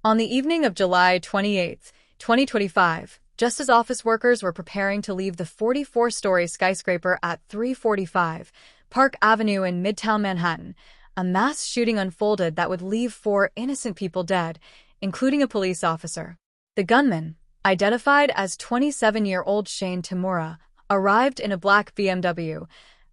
On the evening of July 28, 2025, just as office workers were preparing to leave the 44-story skyscraper at 345 Park Avenue in Midtown Manhattan, a mass shooting unfolded that would leave 4 innocent people dead, including a police officer. The gunman, identified as 27-year-old Shane Tamura, arrived in a black BMW,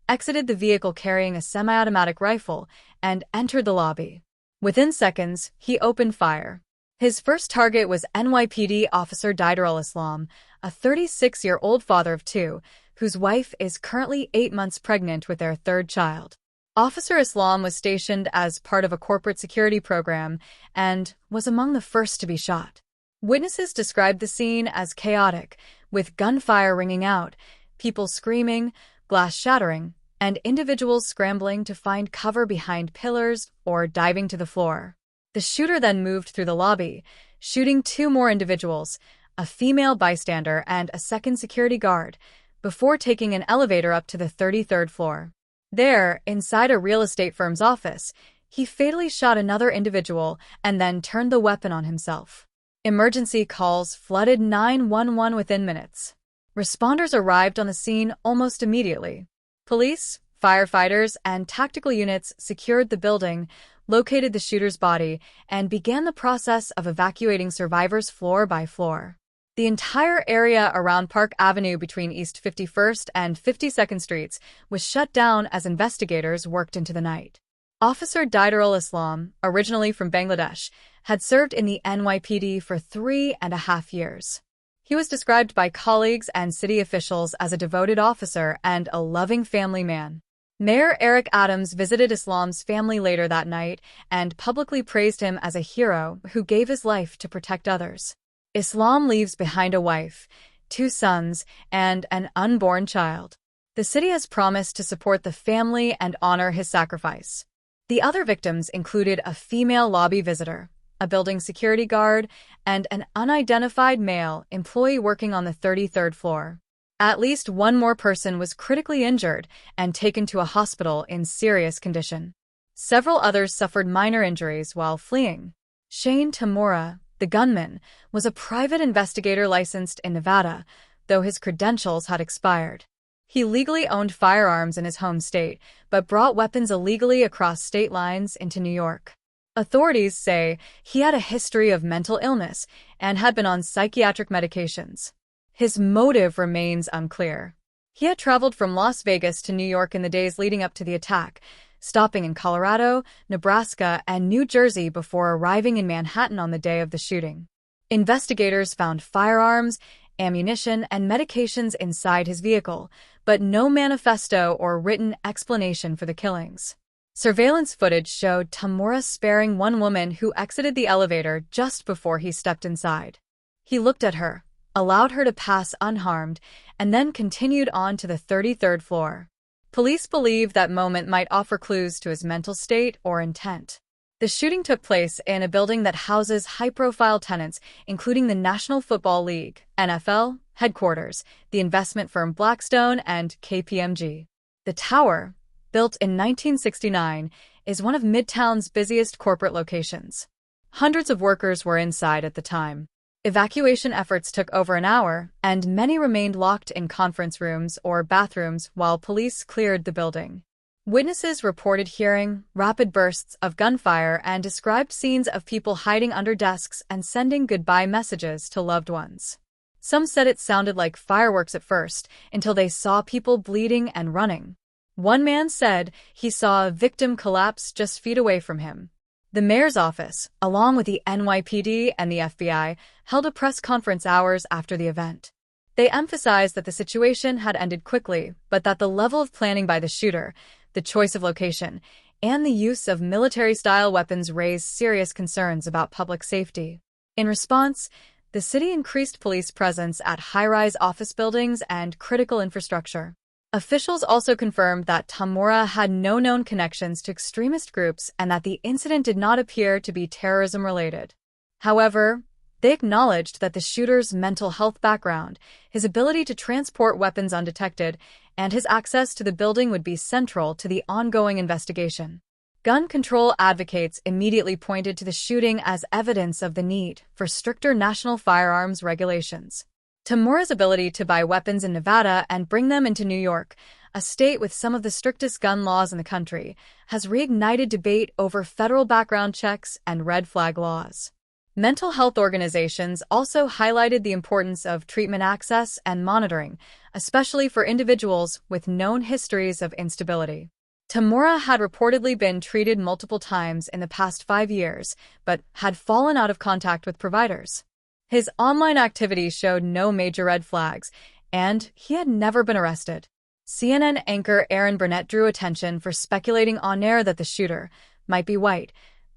exited the vehicle carrying a semi-automatic rifle, and entered the lobby. Within seconds, he opened fire. His first target was NYPD officer Didarul Islam, a 36-year-old father of 2, whose wife is currently 8 months pregnant with their 3rd child. Officer Islam was stationed as part of a corporate security program and was among the first to be shot. Witnesses described the scene as chaotic, with gunfire ringing out, people screaming, glass shattering, and individuals scrambling to find cover behind pillars or diving to the floor. The shooter then moved through the lobby, shooting 2 more individuals, a female bystander and a second security guard, before taking an elevator up to the 33rd floor. There, inside a real estate firm's office, he fatally shot another individual and then turned the weapon on himself. Emergency calls flooded 911 within minutes. Responders arrived on the scene almost immediately. Police, firefighters, and tactical units secured the building, located the shooter's body, and began the process of evacuating survivors floor by floor. The entire area around Park Avenue between East 51st and 52nd Streets was shut down as investigators worked into the night. Officer Didarul Islam, originally from Bangladesh, had served in the NYPD for 3.5 years. He was described by colleagues and city officials as a devoted officer and a loving family man. Mayor Eric Adams visited Islam's family later that night and publicly praised him as a hero who gave his life to protect others. Islam leaves behind a wife, 2 sons, and an unborn child. The city has promised to support the family and honor his sacrifice. The other victims included a female lobby visitor, a building security guard, and an unidentified male employee working on the 33rd floor. At least 1 more person was critically injured and taken to a hospital in serious condition. Several others suffered minor injuries while fleeing. Shane Tamura, the gunman, was a private investigator licensed in Nevada, though his credentials had expired. He legally owned firearms in his home state, but brought weapons illegally across state lines into New York. Authorities say he had a history of mental illness and had been on psychiatric medications. His motive remains unclear. He had traveled from Las Vegas to New York in the days leading up to the attack, stopping in Colorado, Nebraska, and New Jersey before arriving in Manhattan on the day of the shooting. Investigators found firearms, ammunition, and medications inside his vehicle, but no manifesto or written explanation for the killings. Surveillance footage showed Tamura sparing 1 woman who exited the elevator just before he stepped inside. He looked at her, allowed her to pass unharmed, and then continued on to the 33rd floor. Police believe that moment might offer clues to his mental state or intent. The shooting took place in a building that houses high-profile tenants, including the National Football League, NFL, headquarters, the investment firm Blackstone, and KPMG. The tower, built in 1969, is one of Midtown's busiest corporate locations. Hundreds of workers were inside at the time. Evacuation efforts took over an hour, and many remained locked in conference rooms or bathrooms while police cleared the building. Witnesses reported hearing rapid bursts of gunfire and described scenes of people hiding under desks and sending goodbye messages to loved ones. Some said it sounded like fireworks at first, until they saw people bleeding and running. One man said he saw a victim collapse just feet away from him. The mayor's office, along with the NYPD and the FBI, held a press conference hours after the event. They emphasized that the situation had ended quickly, but that the level of planning by the shooter, the choice of location, and the use of military-style weapons raised serious concerns about public safety. In response, the city increased police presence at high-rise office buildings and critical infrastructure. Officials also confirmed that Tamura had no known connections to extremist groups and that the incident did not appear to be terrorism-related. However, they acknowledged that the shooter's mental health background, his ability to transport weapons undetected, and his access to the building would be central to the ongoing investigation. Gun control advocates immediately pointed to the shooting as evidence of the need for stricter national firearms regulations. Tamura's ability to buy weapons in Nevada and bring them into New York, a state with some of the strictest gun laws in the country, has reignited debate over federal background checks and red flag laws. Mental health organizations also highlighted the importance of treatment access and monitoring, especially for individuals with known histories of instability. Tamura had reportedly been treated multiple times in the past 5 years, but had fallen out of contact with providers. His online activity showed no major red flags, and he had never been arrested. CNN anchor Aaron Burnett drew attention for speculating on air that the shooter might be white,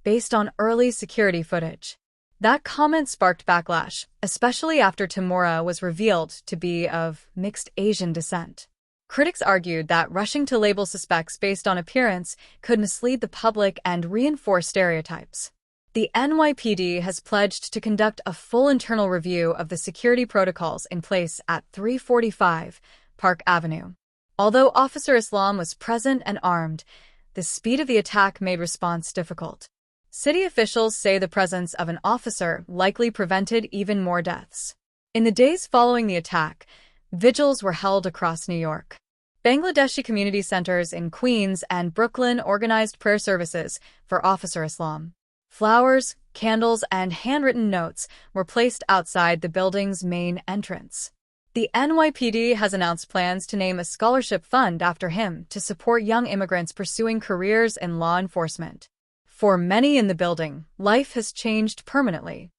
based on early security footage. That comment sparked backlash, especially after Tamura was revealed to be of mixed Asian descent. Critics argued that rushing to label suspects based on appearance could mislead the public and reinforce stereotypes. The NYPD has pledged to conduct a full internal review of the security protocols in place at 345 Park Avenue. Although Officer Islam was present and armed, the speed of the attack made response difficult. City officials say the presence of an officer likely prevented even more deaths. In the days following the attack, vigils were held across New York. Bangladeshi community centers in Queens and Brooklyn organized prayer services for Officer Islam. Flowers, candles, and handwritten notes were placed outside the building's main entrance. The NYPD has announced plans to name a scholarship fund after him to support young immigrants pursuing careers in law enforcement. For many in the building, life has changed permanently.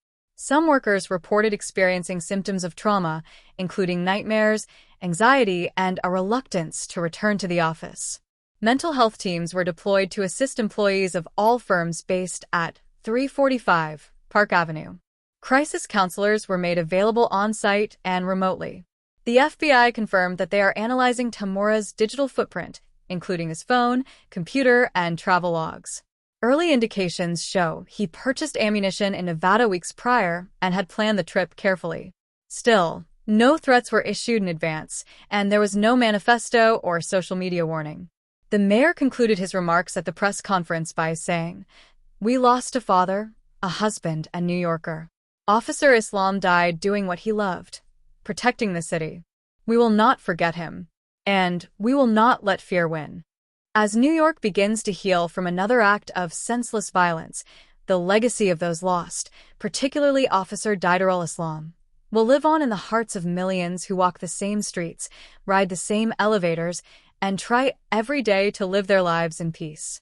Some workers reported experiencing symptoms of trauma, including nightmares, anxiety, and a reluctance to return to the office. Mental health teams were deployed to assist employees of all firms based at 345 Park Avenue. Crisis counselors were made available on-site and remotely. The FBI confirmed that they are analyzing Tamura's digital footprint, including his phone, computer, and travel logs. Early indications show he purchased ammunition in Nevada weeks prior and had planned the trip carefully. Still, no threats were issued in advance, and there was no manifesto or social media warning. The mayor concluded his remarks at the press conference by saying, "We lost a father, a husband, and New Yorker. Officer Islam died doing what he loved, protecting the city. We will not forget him, and we will not let fear win." As New York begins to heal from another act of senseless violence, the legacy of those lost, particularly Officer Didarul Islam, will live on in the hearts of millions who walk the same streets, ride the same elevators, and try every day to live their lives in peace.